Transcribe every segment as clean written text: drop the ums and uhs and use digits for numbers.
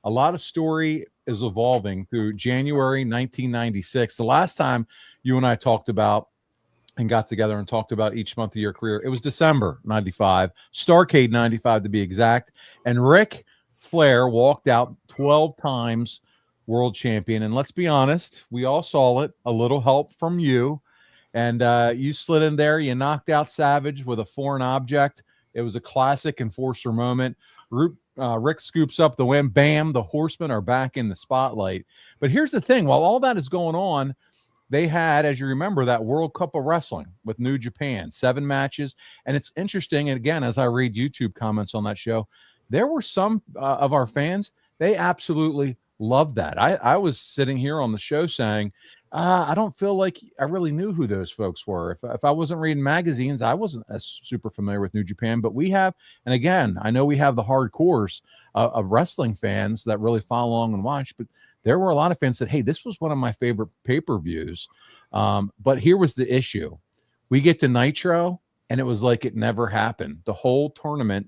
a lot of story is evolving through January 1996. The last time you and I talked about and got together and talked about each month of your career, it was December 95, Starrcade 95 to be exact. And Ric Flair walked out 12 times world champion. And let's be honest, we all saw it, a little help from you. And you slid in there, you knocked out Savage with a foreign object. It was a classic enforcer moment. Rick scoops up the win. Bam, the Horsemen are back in the spotlight. But here's the thing. While all that is going on, they had, as you remember, that World Cup of Wrestling with New Japan, 7 matches. And it's interesting, and again, as I read YouTube comments on that show, there were some of our fans, they absolutely loved that. I was sitting here on the show saying, I don't feel like I really knew who those folks were. If I wasn't reading magazines, I wasn't as super familiar with New Japan. But we have, and again, I know we have the hardcores of wrestling fans that really follow along and watch, but there were a lot of fans that said, hey, this was one of my favorite pay-per-views. But here was the issue. We get to Nitro, and it was like it never happened. The whole tournament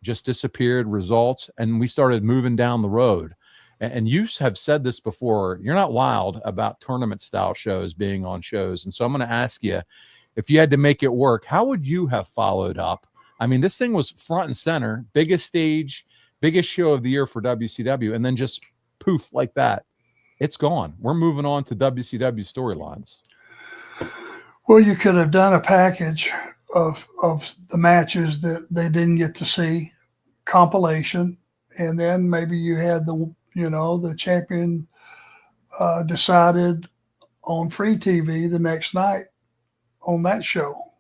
just disappeared, results, and we started moving down the road. And you have said this before, you're not wild about tournament-style shows being on shows. And so I'm going to ask you, if you had to make it work, how would you have followed up? I mean, this thing was front and center, biggest stage, biggest show of the year for WCW, and then just poof, like that. It's gone. We're moving on to WCW storylines. Well, you could have done a package of the matches that they didn't get to see, compilation, and then maybe you had the champion decided on free TV the next night on that show.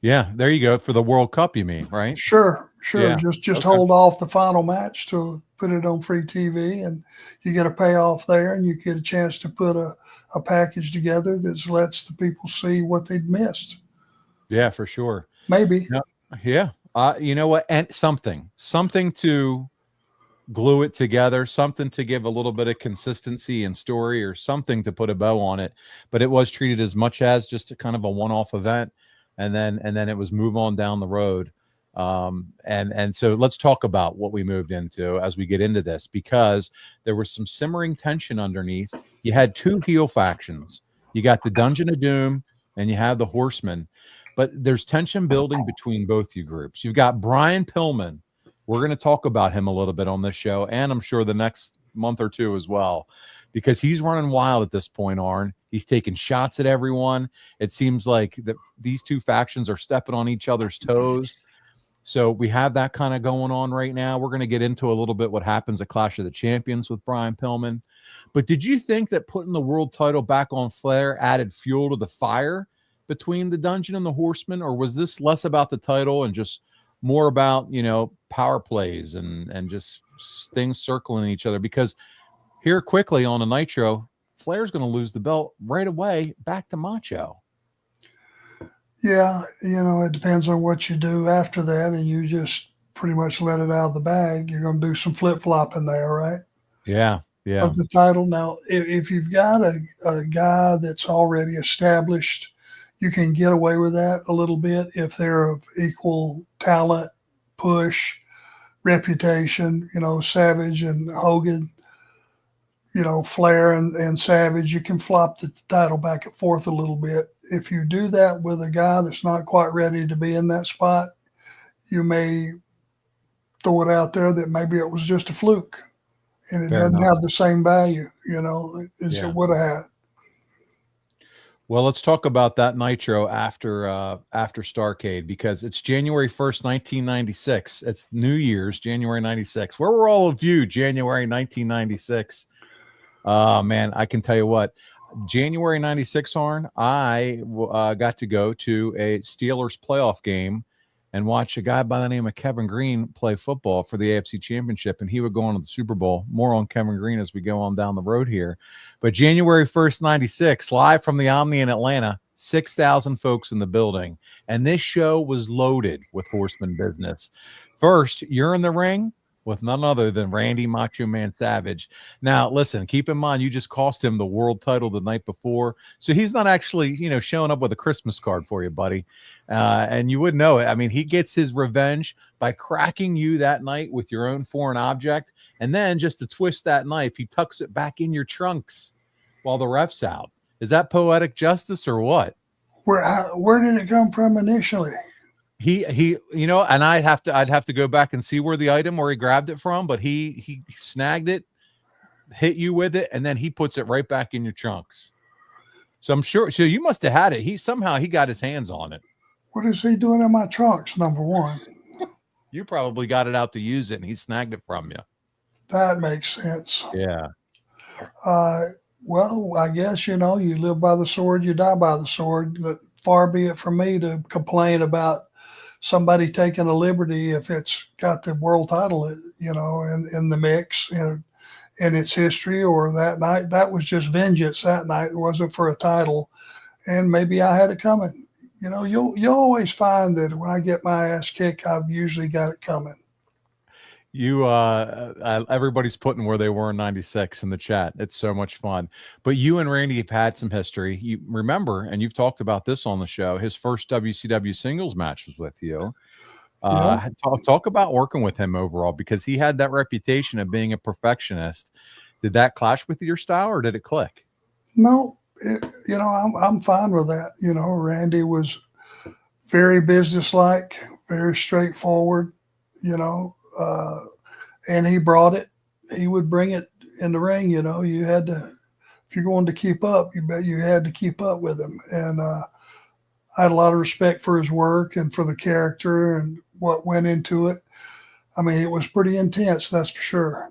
Yeah, there you go. For the World Cup, you mean, right? Sure. Yeah. Just Okay. hold off the final match to put it on free TV, and you get a payoff there, and you get a chance to put a package together that lets the people see what they'd missed. Yeah, for sure. Maybe. Yeah. You know what? And something to glue it together, something to give a little bit of consistency and story, or something to put a bow on it. But it was treated as much as just a kind of a one-off event, and then it was move on down the road. And so let's talk about what we moved into as we get into this, because there was some simmering tension underneath. You had 2 heel factions. You got the Dungeon of Doom and you have the Horsemen, but there's tension building between both you groups. You've got Brian Pillman. We're going to talk about him a little bit on this show, and I'm sure the next month or two as well, because he's running wild at this point, Arn. He's taking shots at everyone. It seems like these 2 factions are stepping on each other's toes. So we have that kind of going on right now. We're going to get into a little bit what happens at Clash of the Champions with Brian Pillman. But did you think that putting the world title back on Flair added fuel to the fire between the Dungeon and the Horsemen? Or was this less about the title and just more about, power plays and just things circling each other? Because here quickly on a Nitro, Flair's going to lose the belt right away back to Macho. Yeah, it depends on what you do after that, and you just pretty much let it out of the bag. You're going to do some flip-flopping there, right? Yeah. Of the title. Now, if you've got a guy that's already established, you can get away with that a little bit if they're of equal talent, push, reputation. Savage and Hogan, Flair and Savage, you can flop the title back and forth a little bit. If you do that with a guy that's not quite ready to be in that spot, you may throw it out there that maybe it was just a fluke and it doesn't have the same value, as it would have had. Well, let's talk about that Nitro after Starrcade, because it's January 1st, 1996. It's New Year's, January 96. Where were all of you January 1996? Man, I can tell you what. January 96, Arn, I got to go to a Steelers playoff game and watch a guy by the name of Kevin Green play football for the AFC Championship, and he would go on to the Super Bowl. More on Kevin Green as we go on down the road here. But January 1st, 96, live from the Omni in Atlanta, 6,000 folks in the building, and this show was loaded with Horseman business. First, you're in the ring. with none other than Randy Macho Man Savage. Now, listen, keep in mind, you just cost him the world title the night before. So he's not actually, showing up with a Christmas card for you, buddy. And you wouldn't know it. I mean, he gets his revenge by cracking you that night with your own foreign object. And then just to twist that knife, he tucks it back in your trunks while the ref's out. Is that poetic justice or what? Where did it come from initially? He and I'd have to go back and see where he grabbed it from, but he snagged it, hit you with it, and then he puts it right back in your trunks. So I'm sure, so you must have had it. He got his hands on it. What is he doing in my trunks? Number one. You probably got it out to use it and he snagged it from you. That makes sense. Yeah. Well, I guess, you live by the sword, you die by the sword, but far be it from me to complain about somebody taking a liberty if it's got the world title, in the mix, in its history, or that night. That was just vengeance that night. It wasn't for a title. And maybe I had it coming. You'll always find that when I get my ass kicked, I've usually got it coming. Everybody's putting where they were in 96 in the chat. It's so much fun. But you and Randy have had some history. You remember, and you've talked about this on the show, his first WCW singles match was with you. Yeah. Talk about working with him overall, because he had that reputation of being a perfectionist. Did that clash with your style, or did it click? No, I'm fine with that. Randy was very businesslike, very straightforward, and he brought it. He would bring it in the ring. You had to, if you're going to keep up, you had to keep up with him. And I had a lot of respect for his work and for the character and what went into it. I mean, it was pretty intense, that's for sure.